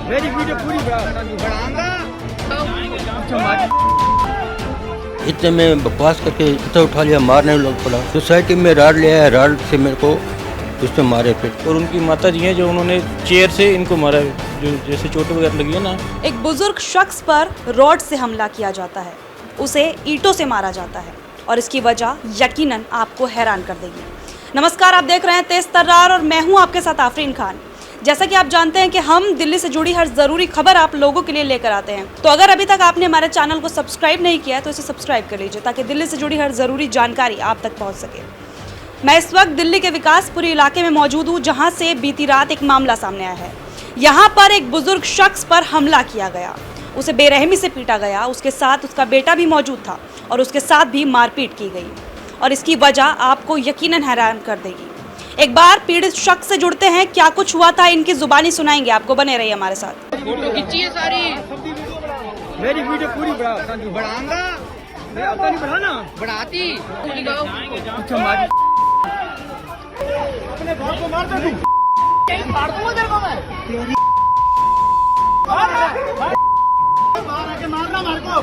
मेरी वीडियो पूरी बढ़ाऊंगा। इतने में बकवास करके इतना उठा लिया, मारने लग पड़ा। सोसाइटी में राड लिया है, राड से मेरे को उसने मारे फिर। और उनकी माता जी हैं जो उन्होंने चेयर से इनको मारा है, जो जैसे चोट वगैरह लगी है ना। एक बुजुर्ग शख्स पर रॉड से हमला किया जाता है, उसे ईंटों से मारा जाता है और इसकी वजह यकीनन आपको हैरान कर देगी। नमस्कार, आप देख रहे हैं तेज तर्रार और मैं हूं आपके साथ आफरीन खान। जैसा कि आप जानते हैं कि हम दिल्ली से जुड़ी हर ज़रूरी खबर आप लोगों के लिए लेकर आते हैं, तो अगर अभी तक आपने हमारे चैनल को सब्सक्राइब नहीं किया है तो इसे सब्सक्राइब कर लीजिए ताकि दिल्ली से जुड़ी हर ज़रूरी जानकारी आप तक पहुंच सके। मैं इस वक्त दिल्ली के विकासपुरी इलाके में मौजूद हूँ, जहाँ से बीती रात एक मामला सामने आया है। यहाँ पर एक बुजुर्ग शख्स पर हमला किया गया, उसे बेरहमी से पीटा गया, उसके साथ उसका बेटा भी मौजूद था और उसके साथ भी मारपीट की गई और इसकी वजह आपको यकीनन हैरान कर देगी। एक बार पीड़ित शख्स से जुड़ते हैं, क्या कुछ हुआ था इनकी जुबानी सुनाएंगे आपको, बने रहिए हमारे साथ। फोटो खींची है सारी, मेरी वीडियो पूरी बढ़ाऊंगा। मैं नहीं बढ़ाना, बढ़ाती अच्छा मार अपने बाप को मार दे तू, मार दूंगा तेरे को मैं। मार आके मारना मार को।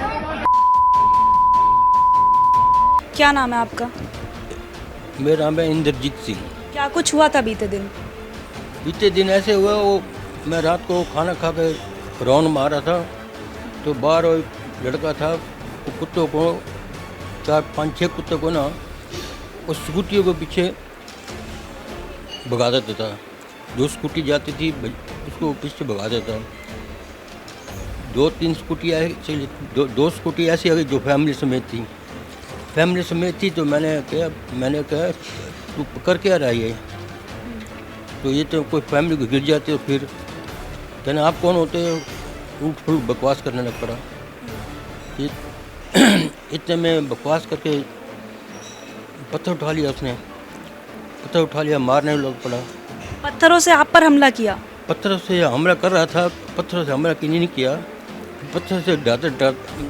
क्या नाम है आपका? मेरा नाम है इंद्रजीत सिंह। क्या कुछ हुआ था बीते दिन? बीते दिन ऐसे हुआ, वो मैं रात को खाना खा के राउंड मारा था तो बाहर वो लड़का था, वो कुत्तों को 4-5-6 कुत्तों को ना उस स्कूटियों के पीछे भगा देता था। जो स्कूटी जाती थी उसको पीछे भगा देता। 2-3 स्कूटी ऐसी, दो स्कूटी ऐसी आ गई जो फैमिली समेत थी। तो मैंने कहा तू पकड़ के आ रहा है, तो ये तो कोई फैमिली को गिर जाती है। फिर कहने आप कौन होते हो, उठ फुल बकवास करने लग पड़ा। इतने में बकवास करके पत्थर उठा लिया, उसने पत्थर उठा लिया, मारने लग पड़ा। पत्थरों से आप पर हमला किया? पत्थरों से हमला कर रहा था, पत्थरों से हमला नहीं किया। पत्थर से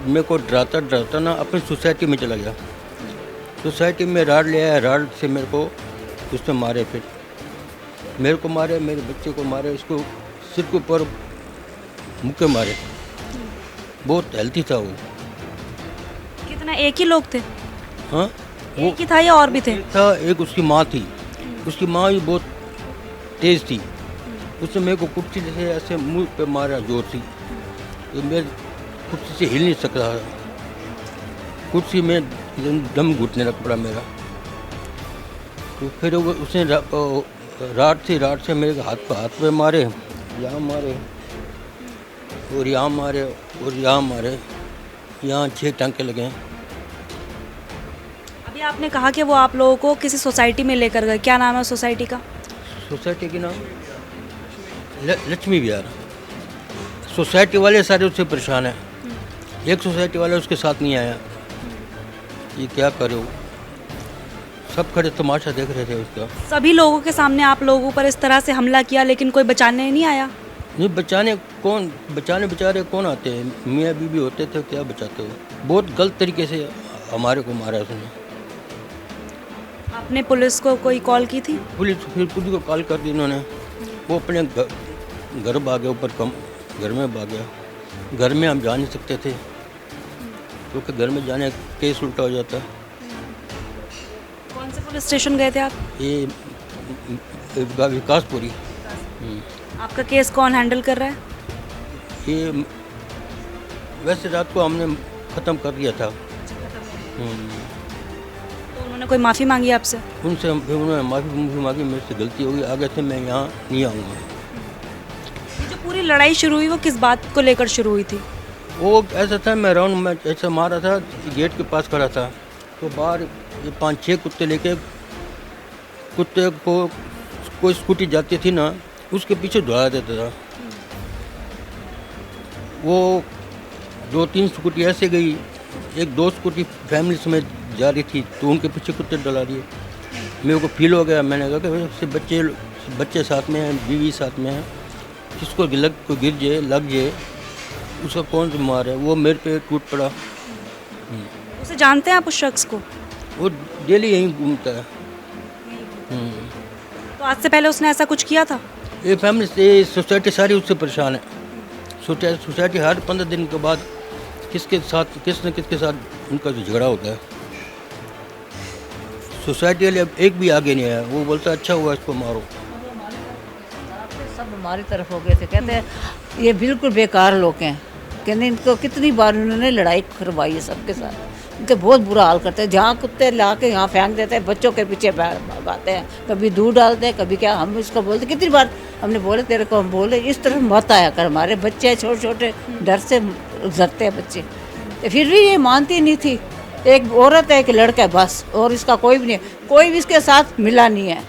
मेरे को डराता ना अपनी सोसाइटी में चला गया। सोसाइटी में राड लिया है, राड से मेरे को उसने मारे। फिर मेरे को मारे, मेरे बच्चे को मारे, उसको सिर के ऊपर मुक्के मारे। बहुत हेल्थी था वो। कितना, एक ही लोग थे? हाँ, वो एक ही था या और भी थे? था, एक उसकी माँ थी। उसकी माँ भी बहुत तेज़ थी। उसने मेरे को कुर्सी से ऐसे मुंह पे मारा जोर से, तो मैं कुर्सी से हिल नहीं सक रहा था। कुर्सी में दम घुटने लग पड़ा मेरा। तो फिर उसने राड से मेरे हाथ पे मारे, यहाँ मारे और यहाँ मारे और यहाँ मारे। यहाँ 6 टांके लगे। अभी आपने कहा कि वो आप लोगों को किसी सोसाइटी में लेकर गए, क्या नाम है सोसाइटी का? सोसाइटी के नाम लक्ष्मी विहार। सोसाइटी वाले सारे उससे परेशान हैं। एक सोसाइटी वाला उसके साथ नहीं आया। ये क्या करो, सब खड़े तमाशा देख रहे थे उसका। सभी लोगों के सामने आप लोगों पर इस तरह से हमला किया, लेकिन कोई बचाने नहीं आया? नहीं, बचाने बेचारे कौन आते हैं, मियाँ बीबी होते थे, क्या बचाते हो। बहुत गलत तरीके से हमारे को मारा उसने। आपने पुलिस को कोई कॉल की थी? पुलिस को कॉल कर दी इन्होंने। वो अपने घर भागे, ऊपर घर में भाग गया। घर में हम जा नहीं सकते थे क्योंकि घर में जाने केस उल्टा हो जाता। कौन से पुलिस स्टेशन गए थे आप? ये विकासपुरी। आपका केस कौन हैंडल कर रहा है? ये वैसे रात को हमने ख़त्म कर दिया था। तो उन्होंने कोई माफ़ी मांगी आपसे? उनसे उन्होंने माफ़ी मांगी, मेरे से गलती होगी, आगे से मैं यहाँ नहीं आऊँगा। ये जो पूरी लड़ाई शुरू हुई वो किस बात को लेकर शुरू हुई थी? वो ऐसा था, मैं राउंड में ऐसा मारा था, गेट के पास खड़ा था, तो बाहर ये 5-6 कुत्ते लेके, कुत्ते को कोई स्कूटी जाती थी ना, उसके पीछे दौड़ा देता था। वो 2-3 स्कूटी ऐसे गई, 1-2 स्कूटी फैमिली समेत जा रही थी, तो उनके पीछे कुत्ते डला दिए। मेरे को फील हो गया, मैंने कहा कि बच्चे साथ में हैं, बीवी साथ में है, किसको गिर जाए, लग जाए, उसका कौन जिम्मेदार है। वो मेरे पे टूट पड़ा। उसे जानते हैं आप उस शख्स को? वो डेली यहीं घूमता है। तो आज से पहले उसने ऐसा कुछ किया था? ये फैमिली से सोसाइटी सारी उससे परेशान है। सोसाइटी हर 15 दिन के बाद किस न किसके साथ उनका जो झगड़ा होता है। सोसाइटी वाले अब एक भी आगे नहीं आया। वो बोलता अच्छा हुआ इसको मारो। सब हमारी तरफ हो गए थे, कहते हैं ये बिल्कुल बेकार लोग हैं, कहते इनको कितनी बार उन्होंने लड़ाई करवाई है सबके साथ, इनके बहुत बुरा हाल करते हैं। जहाँ कुत्ते ला के यहाँ फेंक देते हैं, बच्चों के पीछे भागते हैं, कभी दूध डालते हैं, कभी क्या। हम इसको बोलते कितनी बार हमने बोले तेरे को, हम बोले इस तरफ मत आया कर, हमारे बच्चे हैं छोटे छोटे, डर से उजरते हैं बच्चे। तो फिर भी ये मानती नहीं थी। एक औरत है, एक लड़का है बस, और इसका कोई भी नहीं, कोई भी इसके साथ मिला नहीं है।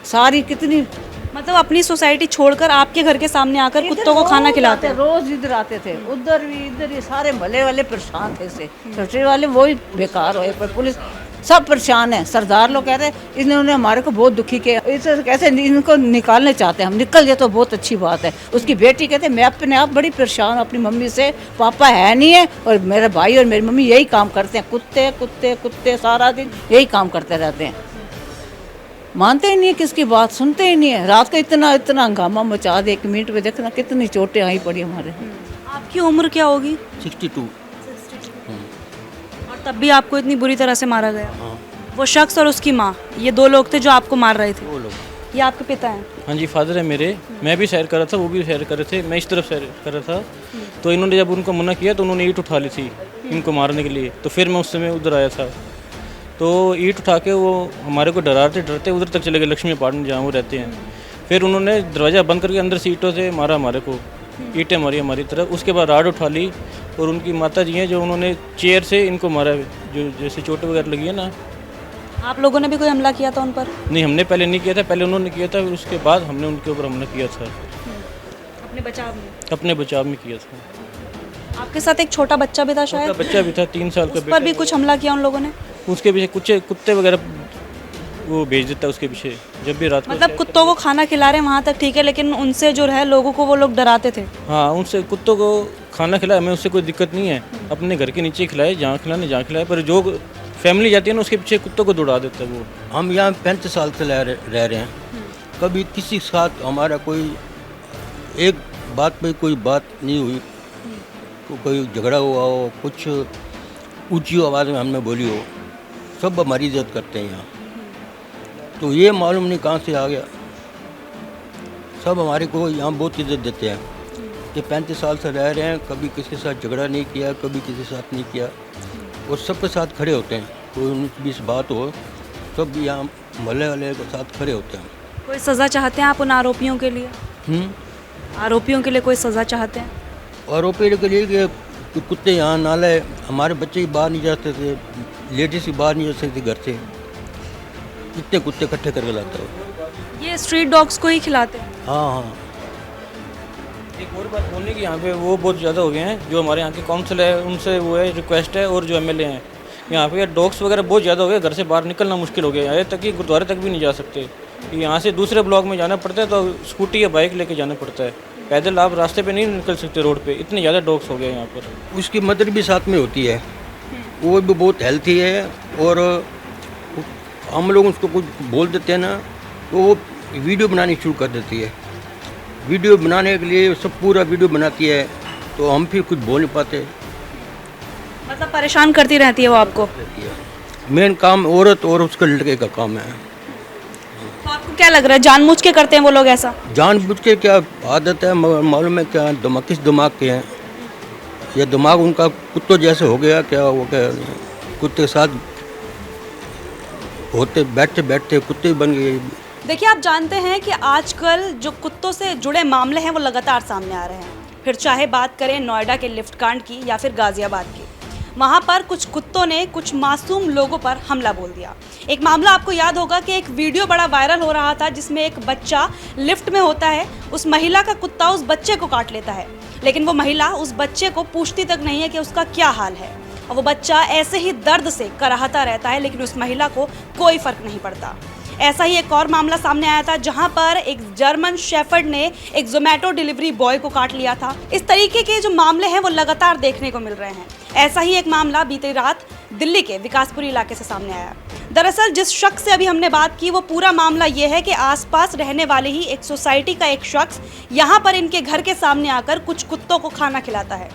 सारी कितनी मतलब अपनी सोसाइटी छोड़कर आपके घर के सामने आकर कुत्तों को खाना खिलाते हैं। रोज इधर आते थे, उधर भी इधर, ये सारे भले वाले परेशान थे इससे, छोटे वाले वो ही बेकार हुए, पर पुलिस सब परेशान है। सरदार लोग कहते हैं इन्होंने हमारे को बहुत दुखी किया, इसे कैसे इनको निकालने चाहते हैं, हम निकल जाए तो बहुत अच्छी बात है। उसकी बेटी कहते मैं अपने आप बड़ी परेशान हूँ अपनी मम्मी से, पापा है नहीं है और मेरा भाई और मेरी मम्मी यही काम करते हैं, कुत्ते कुत्ते कुत्ते सारा दिन यही काम करते रहते हैं। मानते ही नहीं है, किसकी बात सुनते ही नहीं है। रात को इतना इतना हंगामा मचा दे, 1 मिनट में देखना कितनी चोटें आई पड़ी हमारे। आपकी उम्र क्या होगी? 62। और तब भी आपको इतनी बुरी तरह से मारा गया? हाँ, वो शख्स और उसकी माँ, ये 2 लोग थे जो आपको मार रहे थे? वो लोग। ये आपके पिता हैं? हाँ जी, फादर है मेरे। मैं भी सैर कर रहा था, वो भी सैर कर रहे थे, मैं इस तरफ सैर कर रहा था। तो इन्होंने जब उनको मना किया तो उन्होंने ईंट उठा ली थी इनको मारने के लिए। तो फिर मैं उस समय उधर आया था, तो ईंट उठा के वो हमारे को डराते डरते उधर तक चले गए, लक्ष्मी अपार्टमेंट जहाँ वो रहते हैं। फिर उन्होंने दरवाज़ा बंद करके अंदर से ईंटों से मारा हमारे को, ईंटें मारी हमारी तरफ। उसके बाद राड उठा ली, और उनकी माता जी हैं जो उन्होंने चेयर से इनको मारा, जो जैसे चोटें वगैरह लगी है ना। आप लोगों ने भी कोई हमला किया था उन पर? नहीं, हमने पहले नहीं किया था, पहले उन्होंने किया था, फिर उसके बाद हमने उनके ऊपर हमला किया था। अपने बचाव में? अपने बचाव में किया था। आपके साथ एक छोटा बच्चा भी था शायद? छोटा बच्चा भी था, 3 साल का उस पर भी कुछ हमला किया उन लोगों ने? उसके पीछे कुत्ते वगैरह वो भेज देता है उसके पीछे, जब भी रात को। मतलब कुत्तों को खाना खिला रहे हैं वहाँ तक ठीक है, लेकिन उनसे जो है लोगों को वो लोग डराते थे? हाँ, उनसे कुत्तों को खाना खिलाए, हमें उससे कोई दिक्कत नहीं है, अपने घर के नीचे खिलाए, जहाँ खिलाए, पर जो फैमिली जाती है ना उसके पीछे कुत्तों को दौड़ा देता है वो। हम यहाँ 35 साल से रह रहे हैं, कभी किसी के साथ हमारा कोई एक बात पे कोई बात नहीं हुई, कोई झगड़ा हुआ हो, कुछ ऊंची आवाज़ में हमने बोली हो, सब हमारी इज्जत करते हैं यहाँ। तो ये मालूम नहीं कहाँ से आ गया, सब हमारे को यहाँ बहुत इज्जत देते हैं कि 35 साल से रह रहे हैं, कभी किसी के साथ झगड़ा नहीं किया, कभी किसी के साथ नहीं किया, और सबके साथ खड़े होते हैं। कोई 19-20 बात हो, सब यहाँ मोहल्ले वाले के साथ खड़े होते हैं। कोई सज़ा चाहते हैं आप उन आरोपियों के लिए? आरोपियों के लिए कोई सज़ा चाहते हैं? आरोपी के लिए कि कुत्ते यहाँ नाले, हमारे बच्चे ही बाहर नहीं जाते थे, लेडीज ही बाहर नहीं जा सकती घर से, इतने कुत्ते इकट्ठे करके लाता हो। ये स्ट्रीट डॉग्स को ही खिलाते हैं? हाँ हाँ। एक और बात बोलने की, यहाँ पे वो बहुत ज़्यादा हो गए हैं, जो हमारे यहाँ के काउंसिल है उनसे वो है रिक्वेस्ट है, और जो एमएलए हैं यहाँ पे डॉग्स वगैरह बहुत ज़्यादा हो गए, घर से बाहर निकलना मुश्किल हो गया, यहाँ तक कि गुरुद्वारे तक भी नहीं जा सकते। यहाँ से दूसरे ब्लॉक में जाना पड़ता है तो स्कूटी या बाइक लेके जाना पड़ता है, पैदल आप रास्ते पे नहीं निकल सकते रोड पे, इतने ज़्यादा डॉग्स हो गए यहाँ पर। उसकी मदर भी साथ में होती है, वो भी बहुत हेल्थी है, और हम लोग उसको कुछ बोल देते हैं ना तो वो वीडियो बनानी शुरू कर देती है। वीडियो बनाने के लिए सब पूरा वीडियो बनाती है, तो हम फिर कुछ बोल नहीं पाते। मतलब परेशान करती रहती है वो आपको? मेन काम औरत और उसके लड़के का काम है। तो आपको क्या लग रहा है जानबूझ के करते हैं वो लोग ऐसा? जानबूझ के क्या आदत है, मालूम है क्या किस दिमाग के हैं, या दिमाग उनका कुत्तों जैसे हो गया क्या, वो क्या कुत्ते के साथ होते बैठते बैठते कुत्ते बन गए। देखिए, आप जानते हैं कि आजकल जो कुत्तों से जुड़े मामले हैं वो लगातार सामने आ रहे हैं। फिर चाहे बात करें नोएडा के लिफ्ट कांड की या फिर गाजियाबाद की, वहाँ पर कुछ कुत्तों ने कुछ मासूम लोगों पर हमला बोल दिया। एक मामला आपको याद होगा कि एक वीडियो बड़ा वायरल हो रहा था जिसमें एक बच्चा लिफ्ट में होता है, उस महिला का कुत्ता उस बच्चे को काट लेता है, लेकिन वो महिला उस बच्चे को पूछती तक नहीं है कि उसका क्या हाल है, और वो बच्चा ऐसे ही दर्द से कराहता रहता है, लेकिन उस महिला को कोई फर्क नहीं पड़ता। ऐसा ही एक और मामला सामने आया था जहां पर एक जर्मन शेफर्ड ने एक ज़ोमैटो डिलीवरी बॉय को काट लिया था। इस तरीके के जो मामले हैं वो लगातार देखने को मिल रहे हैं। ऐसा ही एक मामला बीती रात दिल्ली के विकासपुरी इलाके से सामने आया। दरअसल जिस शख्स से अभी हमने बात की वो पूरा मामला ये है कि आसपास रहने वाले ही एक सोसाइटी का एक शख्स यहाँ पर इनके घर के सामने आकर कुछ कुत्तों को खाना खिलाता है।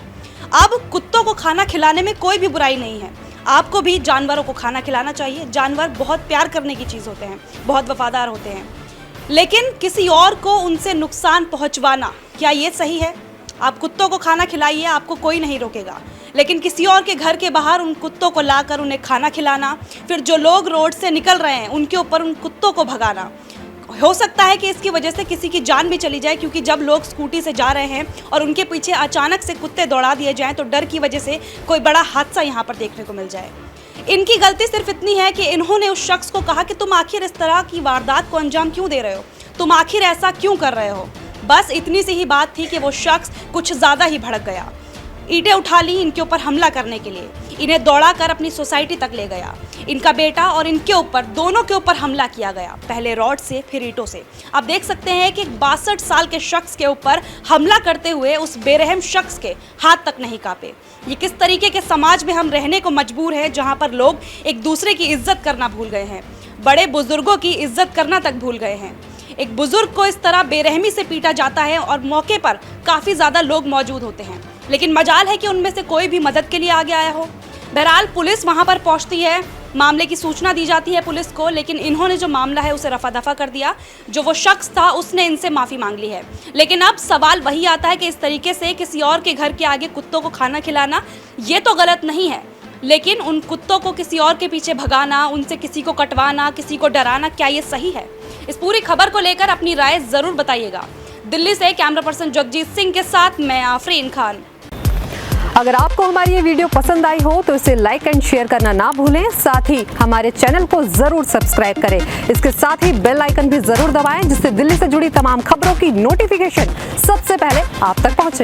अब कुत्तों को खाना खिलाने में कोई भी बुराई नहीं है, आपको भी जानवरों को खाना खिलाना चाहिए। जानवर बहुत प्यार करने की चीज़ होते हैं, बहुत वफादार होते हैं, लेकिन किसी और को उनसे नुकसान पहुंचवाना क्या ये सही है? आप कुत्तों को खाना खिलाइए, आपको कोई नहीं रोकेगा, लेकिन किसी और के घर के बाहर उन कुत्तों को लाकर उन्हें खाना खिलाना, फिर जो लोग रोड से निकल रहे हैं उनके ऊपर उन कुत्तों को भगाना, हो सकता है कि इसकी वजह से किसी की जान भी चली जाए, क्योंकि जब लोग स्कूटी से जा रहे हैं और उनके पीछे अचानक से कुत्ते दौड़ा दिए जाएं तो डर की वजह से कोई बड़ा हादसा यहाँ पर देखने को मिल जाए। इनकी गलती सिर्फ इतनी है कि इन्होंने उस शख्स को कहा कि तुम आखिर इस तरह की वारदात को अंजाम क्यों दे रहे हो, तुम आखिर ऐसा क्यों कर रहे हो। बस इतनी सी ही बात थी कि वो शख्स कुछ ज़्यादा ही भड़क गया, ईंटें उठा ली इनके ऊपर हमला करने के लिए, इन्हें दौड़ाकर अपनी सोसाइटी तक ले गया। इनका बेटा और इनके ऊपर, दोनों के ऊपर हमला किया गया, पहले रॉड से फिर ईंटों से। आप देख सकते हैं कि 62 साल के शख्स के ऊपर हमला करते हुए उस बेरहम शख्स के हाथ तक नहीं कांपे। ये किस तरीके के समाज में हम रहने को मजबूर हैं, जहाँ पर लोग एक दूसरे की इज्जत करना भूल गए हैं, बड़े बुजुर्गों की इज्जत करना तक भूल गए हैं। एक बुजुर्ग को इस तरह बेरहमी से पीटा जाता है और मौके पर काफ़ी ज़्यादा लोग मौजूद होते हैं, लेकिन मजाल है कि उनमें से कोई भी मदद के लिए आगे आया हो। बहरहाल पुलिस वहां पर पहुंचती है, मामले की सूचना दी जाती है पुलिस को, लेकिन इन्होंने जो मामला है उसे रफा दफा कर दिया। जो वो शख्स था उसने इनसे माफ़ी मांग ली है, लेकिन अब सवाल वही आता है कि इस तरीके से किसी और के घर के आगे कुत्तों को खाना खिलाना ये तो गलत नहीं है, लेकिन उन कुत्तों को किसी और के पीछे भगाना, उनसे किसी को कटवाना, किसी को डराना, क्या ये सही है? इस पूरी खबर को लेकर अपनी राय ज़रूर बताइएगा। दिल्ली से कैमरा पर्सन जगजीत सिंह के साथ मैं आफरीन खान। अगर आपको हमारी ये वीडियो पसंद आई हो तो इसे लाइक एंड शेयर करना ना भूलें, साथ ही हमारे चैनल को जरूर सब्सक्राइब करें। इसके साथ ही बेल आइकन भी जरूर दबाएं, जिससे दिल्ली से जुड़ी तमाम खबरों की नोटिफिकेशन सबसे पहले आप तक पहुंचे।